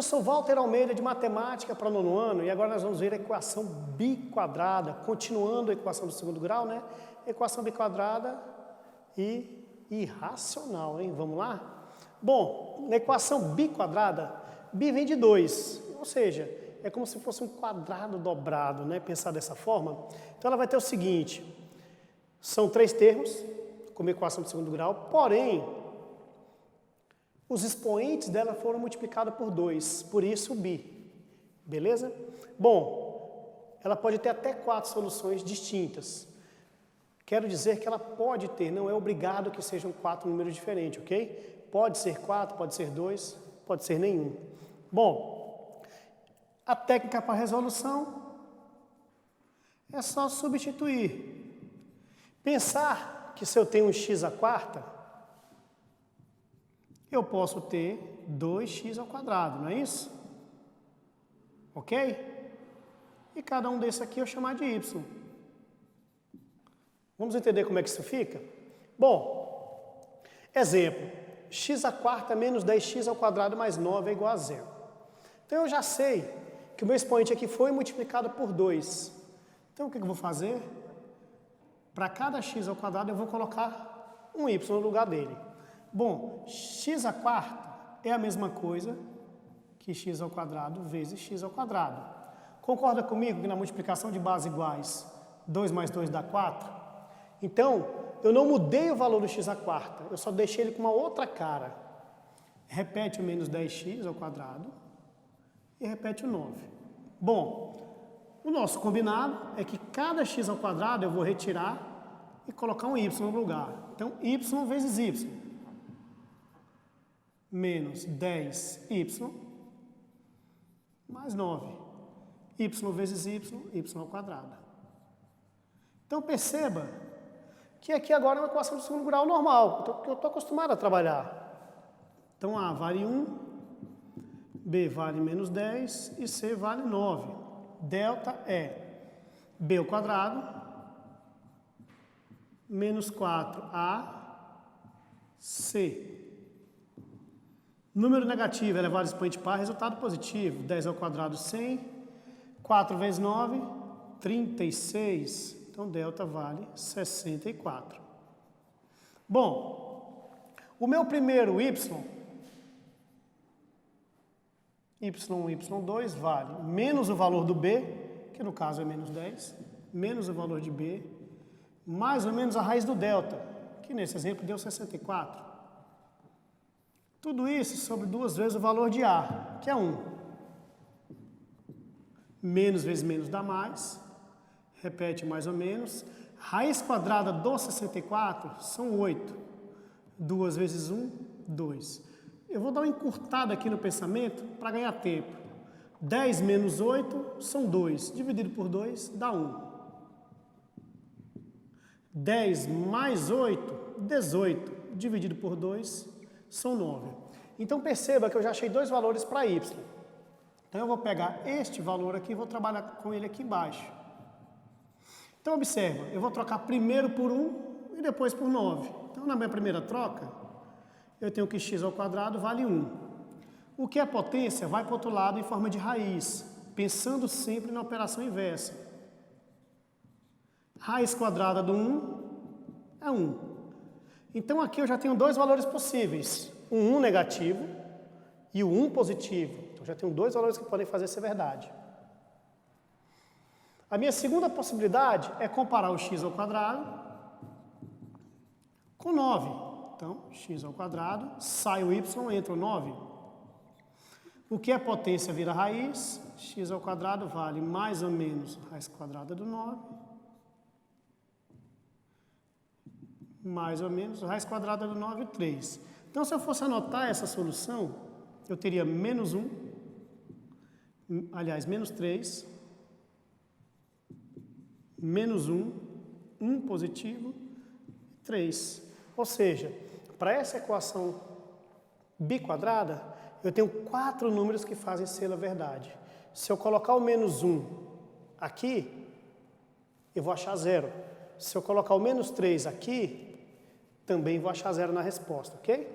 Professor Walter Almeida, de matemática para nono ano, e agora nós vamos ver a equação biquadrada, continuando a equação do segundo grau, né? Equação biquadrada e irracional, hein? Vamos lá? Bom, na equação biquadrada, bi vem de 2, ou seja, é como se fosse um quadrado dobrado, né? Pensar dessa forma. Então ela vai ter o seguinte, são 3 termos, como equação do segundo grau, porém, os expoentes dela foram multiplicados por 2, por isso o bi. Beleza? Bom, ela pode ter até 4 soluções distintas. Quero dizer que ela pode ter, não é obrigado que sejam 4 números diferentes, ok? Pode ser 4, pode ser 2, pode ser nenhum. Bom, a técnica para resolução é só substituir. Pensar que se eu tenho um x à quarta, eu posso ter 2x ao quadrado, não é isso? Ok? E cada um desses aqui eu chamar de y. Vamos entender como é que isso fica? Bom, exemplo, x à quarta menos 10x ao quadrado mais 9 é igual a 0. Então eu já sei que o meu expoente aqui foi multiplicado por 2. Então o que eu vou fazer? Para cada x ao quadrado eu vou colocar um y no lugar dele. Bom, x à quarta é a mesma coisa que x ao quadrado vezes x ao quadrado. Concorda comigo que na multiplicação de bases iguais, 2 mais 2 dá 4? Então, eu não mudei o valor do x à quarta, eu só deixei ele com uma outra cara. Repete o menos 10x ao quadrado e repete o 9. Bom, o nosso combinado é que cada x ao quadrado eu vou retirar e colocar um y no lugar. Então, y vezes y. Menos 10y mais 9. Y vezes y, y ao quadrado. Então perceba que aqui agora é uma equação de segundo grau normal, que eu estou acostumado a trabalhar. Então A vale 1, B vale menos 10 e C vale 9. Delta é B ao quadrado menos 4AC. Número negativo elevado a expoente par, resultado positivo. 10 ao quadrado, 100. 4 vezes 9, 36. Então, delta vale 64. Bom, o meu primeiro y, y1, y2, vale menos o valor do b, que no caso é menos 10, menos o valor de b, mais ou menos a raiz do delta, que nesse exemplo deu 64. Tudo isso sobre 2 vezes o valor de A, que é 1. Menos vezes menos dá mais. Repete mais ou menos. Raiz quadrada do 64 são 8. 2 vezes 1, 2. Eu vou dar uma encurtada aqui no pensamento para ganhar tempo. 10 menos 8 são 2. Dividido por 2 dá 1. 10 mais 8, 18. Dividido por 2 são 9. Então perceba que eu já achei 2 valores para y. Então eu vou pegar este valor aqui e vou trabalhar com ele aqui embaixo. Então observa, eu vou trocar primeiro por 1 e depois por 9. Então na minha primeira troca, eu tenho que x ao quadrado vale 1. O que é potência vai para o outro lado em forma de raiz, pensando sempre na operação inversa. Raiz quadrada do 1 é 1. Então aqui eu já tenho 2 valores possíveis, o 1 negativo e o 1 positivo. Então já tenho 2 valores que podem fazer ser verdade. A minha segunda possibilidade é comparar o x ao quadrado com 9. Então, x ao quadrado, sai o y, entra o 9. O que é potência vira raiz, x ao quadrado vale mais ou menos raiz quadrada do 9. Mais ou menos, raiz quadrada do 9, 3. Então, se eu fosse anotar essa solução, eu teria menos 1, aliás, menos 3, menos 1, 1 positivo, 3. Ou seja, para essa equação biquadrada, eu tenho 4 números que fazem ser a verdade. Se eu colocar o menos 1 aqui, eu vou achar 0. Se eu colocar o menos 3 aqui, também vou achar 0 na resposta, ok?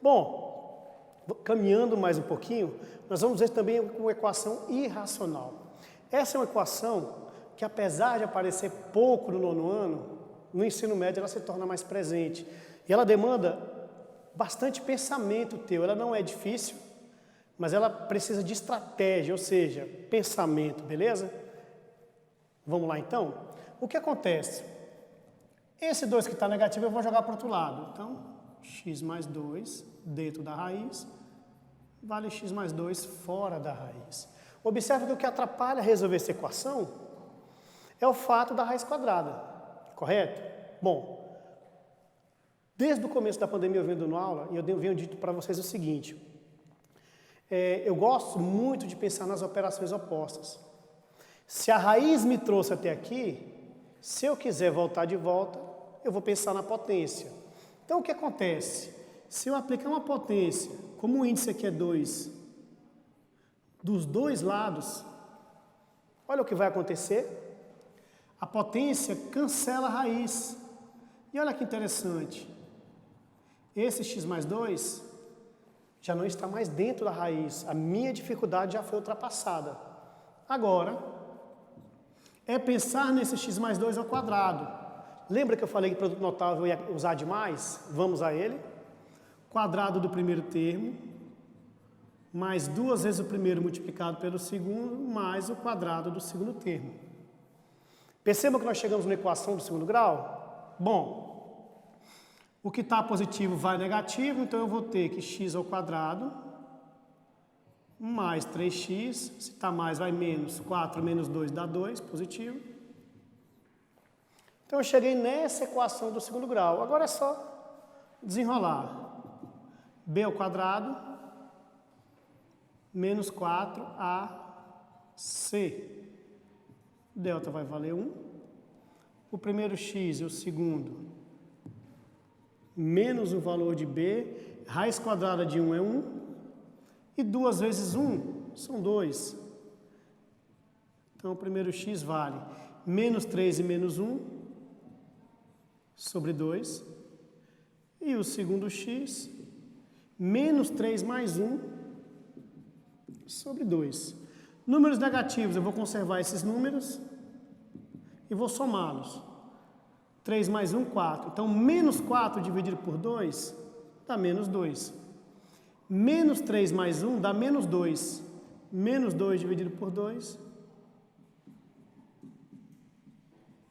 Bom, caminhando mais um pouquinho, nós vamos ver também uma equação irracional. Essa é uma equação que, apesar de aparecer pouco no nono ano, no ensino médio ela se torna mais presente. E ela demanda bastante pensamento teu. Ela não é difícil, mas ela precisa de estratégia, ou seja, pensamento, beleza? Vamos lá então? O que acontece? Esse 2 que está negativo eu vou jogar para o outro lado. Então, x mais 2 dentro da raiz vale x mais 2 fora da raiz. Observe que o que atrapalha resolver essa equação é o fato da raiz quadrada, correto? Bom, desde o começo da pandemia eu venho dando aula e eu venho dito para vocês o seguinte, eu gosto muito de pensar nas operações opostas. Se a raiz me trouxe até aqui, se eu quiser voltar de volta, eu vou pensar na potência. Então o que acontece? Se eu aplicar uma potência, como o índice aqui é 2, dos dois lados, olha o que vai acontecer. A potência cancela a raiz. E olha que interessante. Esse x mais 2 já não está mais dentro da raiz. A minha dificuldade já foi ultrapassada. Agora, é pensar nesse x mais 2 ao quadrado. Lembra que eu falei que produto notável eu ia usar demais? Vamos a ele. Quadrado do primeiro termo, mais 2 vezes o primeiro multiplicado pelo segundo, mais o quadrado do segundo termo. Percebam que nós chegamos na equação do segundo grau? Bom, o que está positivo vai negativo, então eu vou ter que x ao quadrado mais 3x, se está mais vai menos, 4 menos 2 dá 2, positivo. Então eu cheguei nessa equação do segundo grau. Agora é só desenrolar. B ao quadrado menos 4ac. Delta vai valer 1. O primeiro x e o segundo menos o valor de b. Raiz quadrada de 1 é 1. E 2 vezes 1 são 2. Então o primeiro x vale menos 3 e menos 1 sobre 2. E o segundo x, menos 3 mais 1 sobre 2. Números negativos, eu vou conservar esses números e vou somá-los. 3 mais 1, 4. Então, menos 4 dividido por 2 dá menos 2. Menos 3 mais 1 dá menos 2. Menos 2 dividido por 2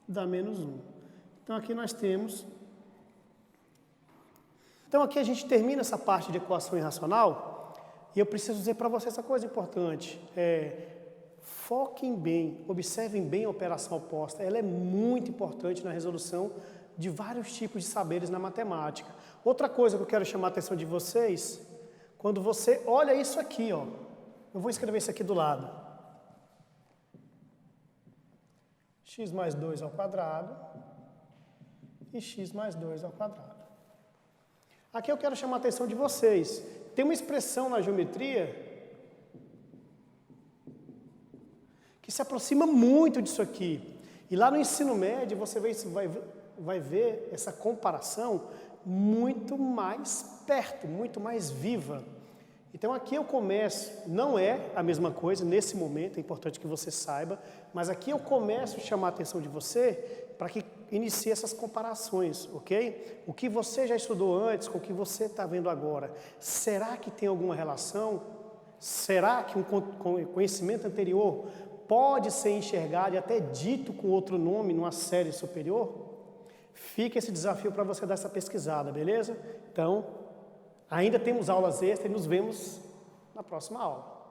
dá menos 1. Então, aqui nós temos... Então, aqui a gente termina essa parte de equação irracional e eu preciso dizer para vocês essa coisa importante. Foquem bem, observem bem a operação oposta. Ela é muito importante na resolução de vários tipos de saberes na matemática. Outra coisa que eu quero chamar a atenção de vocês, quando você olha isso aqui, ó, eu vou escrever isso aqui do lado. X mais 2 ao quadrado e x mais 2 ao quadrado. Aqui eu quero chamar a atenção de vocês. Tem uma expressão na geometria que se aproxima muito disso aqui. E lá no ensino médio você vai ver essa comparação muito mais perto, muito mais viva. Então aqui eu começo, não é a mesma coisa nesse momento, é importante que você saiba, mas aqui eu começo a chamar a atenção de você para que inicie essas comparações, ok? O que você já estudou antes com o que você está vendo agora, será que tem alguma relação? Será que um conhecimento anterior pode ser enxergado e até dito com outro nome numa série superior? Fica esse desafio para você dar essa pesquisada, beleza? Então, ainda temos aulas extras e nos vemos na próxima aula.